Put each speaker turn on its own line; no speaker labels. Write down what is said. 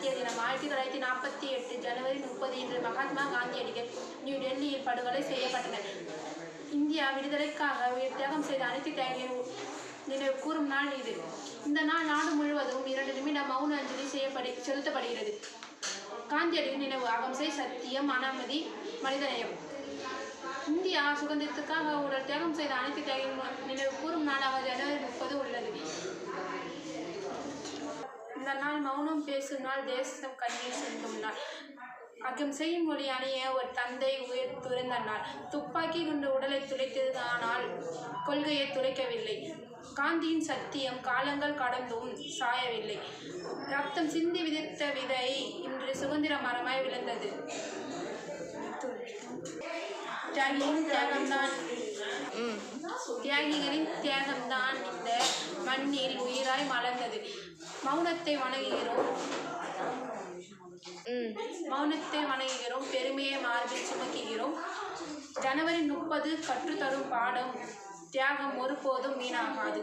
சத்திய தினம் 1948 ஜனவரி 30 இன்று மகாத்மா காந்தியடிகள் நியூ டெல்லியில் படுகொலை செய்யப்பட்டனர். இந்தியா விடுதலைக்காக தியாகம் செய்த அனைத்து தியாகிகளும் நினைவு கூறும் நாள் இது. இந்த நாள் நாடு முழுவதும் 2 நிமிடம் மௌன அஞ்சலி செலுத்தப்படுகிறது. காந்தியடிகள் நினைவு அகம்சை, சத்தியம், அனுமதி, மனிதநேயம். இந்தியா சுதந்திரத்துக்காக உடல் தியாகம் செய்த அனைத்து தியாகிகளும் நினைவு கூறும் நாளாக ஜனவரி 30 உள்ளது. இந்த நாள் மௌனம் பேசும் நாள், தேசம் கண்ணீர் சிந்தும் நாள், அகிம்சையின் மொழி அணிய ஒரு தந்தை உயிர் துறந்த நாள். துப்பாக்கி குண்டு உடலை துளைத்தது, ஆனால் கொள்கையை துளைக்கவில்லை. காந்தியின் சத்தியம் காலங்கள் கடந்தும் சாயவில்லை. ரத்தம் சிந்தி விதித்த விதை இன்று சுதந்திர மரமாய் விழுந்தது. தியாகிகளின் தியாகம்தான் இந்த மண்ணில் உயிராய் மலர்ந்தது. மௌனத்தை வணங்குகிறோம், பெருமையை மார்பில் சுமக்குகிறோம். ஜனவரி 30 கற்றுத்தரும் பாடம், தியாகம் ஒருபோதும் வீணாகாது.